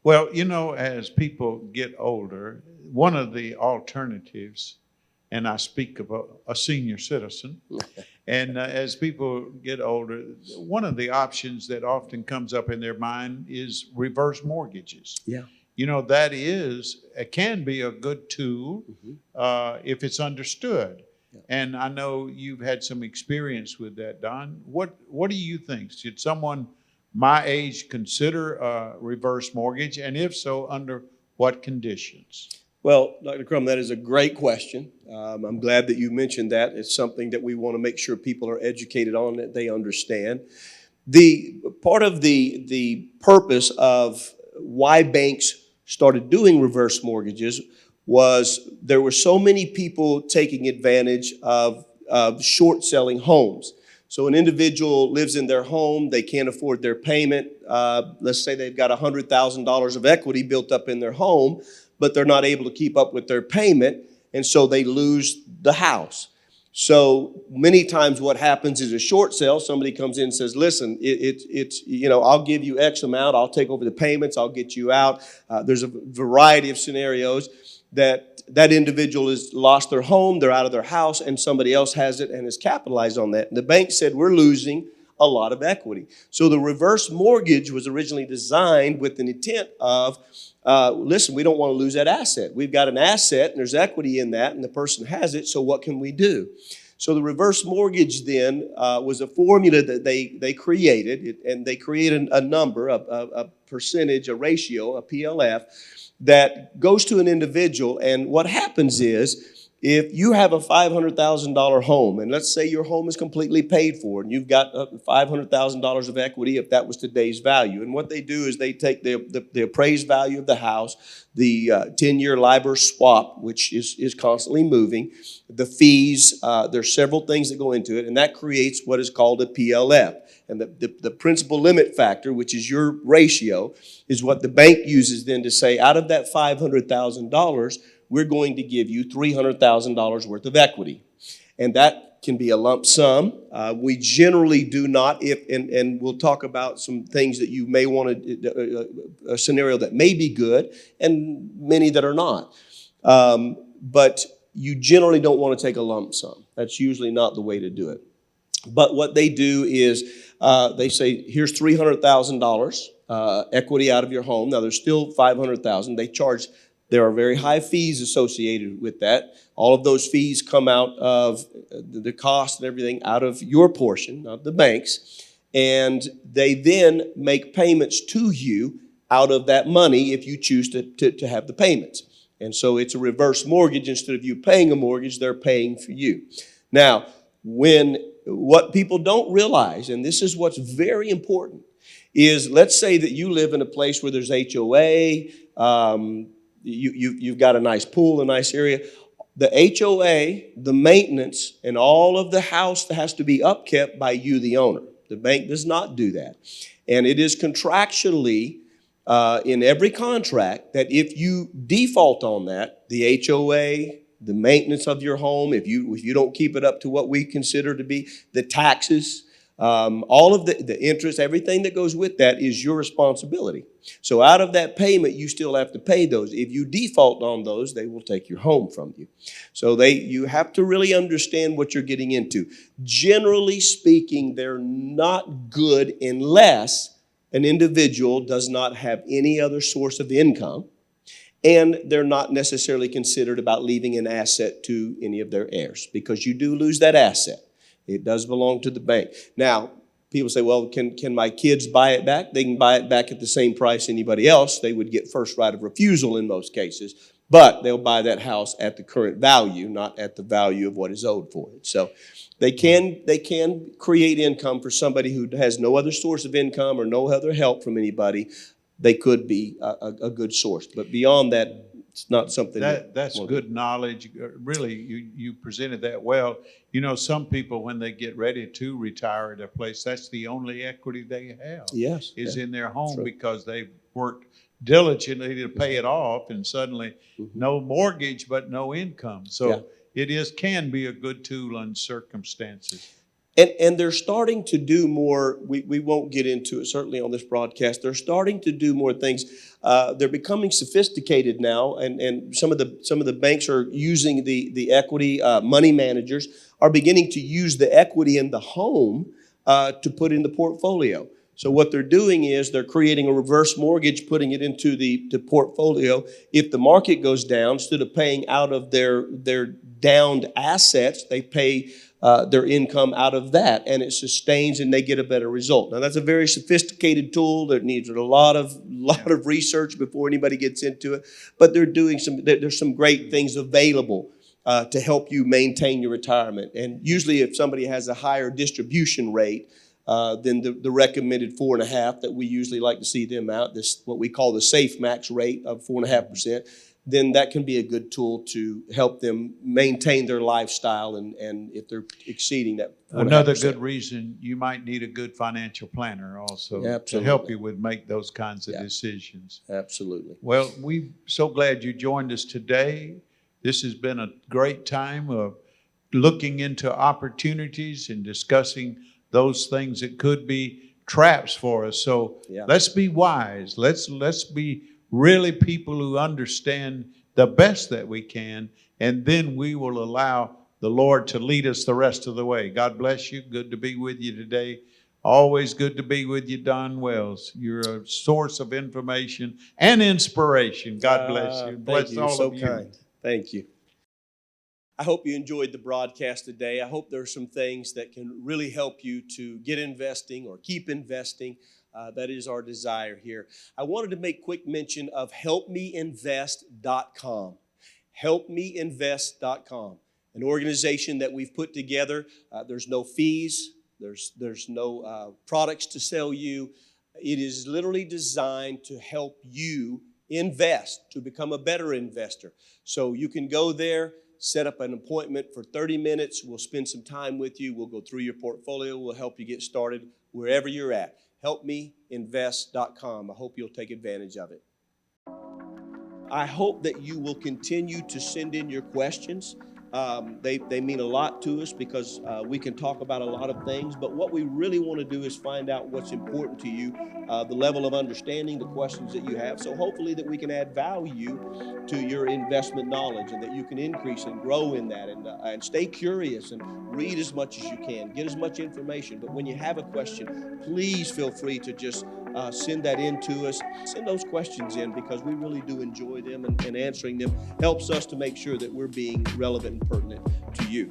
Well, as people get older, one of the alternatives, and I speak of a senior citizen, and as people get older, one of the options that often comes up in their mind is reverse mortgages. Yeah. That it can be a good tool Hmm. if it's understood. Yeah. And I know you've had some experience with that, Don. What do you think? Should someone my age consider a reverse mortgage? And if so, under what conditions? Well, Dr. Crum, that is a great question. I'm glad that you mentioned that. It's something that we want to make sure people are educated on, that they understand. The part of the purpose of why banks started doing reverse mortgages was there were so many people taking advantage of short selling homes. So an individual lives in their home, they can't afford their payment. Let's say they've got $100,000 of equity built up in their home, but they're not able to keep up with their payment, and so they lose the house. So many times what happens is a short sale. Somebody comes in and says, listen, it's I'll give you X amount. I'll take over the payments. I'll get you out. There's a variety of scenarios that individual has lost their home. They're out of their house, and somebody else has it and has capitalized on that. And the bank said, we're losing a lot of equity. So the reverse mortgage was originally designed with an intent of, listen, we don't want to lose that asset. We've got an asset and there's equity in that and the person has it, so what can we do? So the reverse mortgage then was a formula that they created, and they created a number, a percentage, a ratio, a PLF, that goes to an individual. And what happens is, if you have a $500,000 home, and let's say your home is completely paid for, and you've got $500,000 of equity, if that was today's value, and what they do is they take the appraised value of the house, the 10-year LIBOR swap, which is constantly moving, the fees, there's several things that go into it, and that creates what is called a PLF. And the principal limit factor, which is your ratio, is what the bank uses then to say, out of that $500,000, we're going to give you $300,000 worth of equity. And that can be a lump sum. We generally do not, and we'll talk about some things that you may want to, a scenario that may be good and many that are not. But you generally don't want to take a lump sum. That's usually not the way to do it. But what they do is they say, here's $300,000 equity out of your home. Now, there's still $500,000. There are very high fees associated with that. All of those fees come out of the cost and everything out of your portion, not the bank's. And they then make payments to you out of that money if you choose to have the payments. And so it's a reverse mortgage. Instead of you paying a mortgage, they're paying for you. Now, what people don't realize, and this is what's very important, is let's say that you live in a place where there's HOA, you've got a nice pool, a nice area. The HOA, the maintenance, and all of the house has to be upkept by you, the owner. The bank does not do that. And it is contractually in every contract that if you default on that, the HOA, the maintenance of your home, if you don't keep it up to what we consider to be the taxes, all of the interest, everything that goes with that is your responsibility. So out of that payment, you still have to pay those. If you default on those, they will take your home from you. So you have to really understand what you're getting into. Generally speaking, they're not good unless an individual does not have any other source of income, and they're not necessarily considered about leaving an asset to any of their heirs, because you do lose that asset. It does belong to the bank. Now, people say, well, can my kids buy it back? They can buy it back at the same price anybody else. They would get first right of refusal in most cases, but they'll buy that house at the current value, not at the value of what is owed for it. So they can create income for somebody who has no other source of income or no other help from anybody. They could be a good source. But beyond that, it's not something that's good knowledge. Really, you presented that well. Some people, when they get ready to retire at a place, that's the only equity they have. Yes, is in their home, true. because they've worked diligently to pay it off, and suddenly no mortgage but no income. So it can be a good tool in circumstances. And they're starting to do more. We won't get into it, certainly on this broadcast. They're starting to do more things. They're becoming sophisticated now, and some of the banks are using the equity. Money managers are beginning to use the equity in the home to put in the portfolio. So what they're doing is they're creating a reverse mortgage, putting it into the portfolio. If the market goes down, instead of paying out of their downed assets, they pay their income out of that, and it sustains, and they get a better result. Now, that's a very sophisticated tool that needs a lot of research before anybody gets into it. But there's some great things available to help you maintain your retirement. And usually, if somebody has a higher distribution rate than the recommended 4.5% that we usually like to see them out, this what we call the safe max rate of 4.5%. Then that can be a good tool to help them maintain their lifestyle, and if they're exceeding that 4.5%. Another good reason you might need a good financial planner also to help you with make those kinds of decisions. Absolutely. Well, we're so glad you joined us today. This has been a great time of looking into opportunities and discussing those things that could be traps for us. So let's be wise. Let's be really people who understand the best that we can, and then we will allow the Lord to lead us the rest of the way. God bless you. Good to be with you today. Always good to be with you, Don Wales. You're a source of information and inspiration. God bless you. Bless all so of you. Kind. Thank you. I hope you enjoyed the broadcast today. I hope there are some things that can really help you to get investing or keep investing. That is our desire here. I wanted to make quick mention of helpmeinvest.com. Helpmeinvest.com, an organization that we've put together. There's no fees. There's no products to sell you. It is literally designed to help you invest, to become a better investor. So you can go there, set up an appointment for 30 minutes. We'll spend some time with you. We'll go through your portfolio. We'll help you get started wherever you're at. Helpmeinvest.com. I hope you'll take advantage of it. I hope that you will continue to send in your questions. They mean a lot to us because we can talk about a lot of things, but what we really want to do is find out what's important to you, the level of understanding, the questions that you have. So hopefully that we can add value to your investment knowledge, and that you can increase and grow in that, and stay curious and read as much as you can, get as much information. But when you have a question, please feel free to just send that in to us. Send those questions in, because we really do enjoy them, and answering them helps us to make sure that we're being relevant and pertinent to you.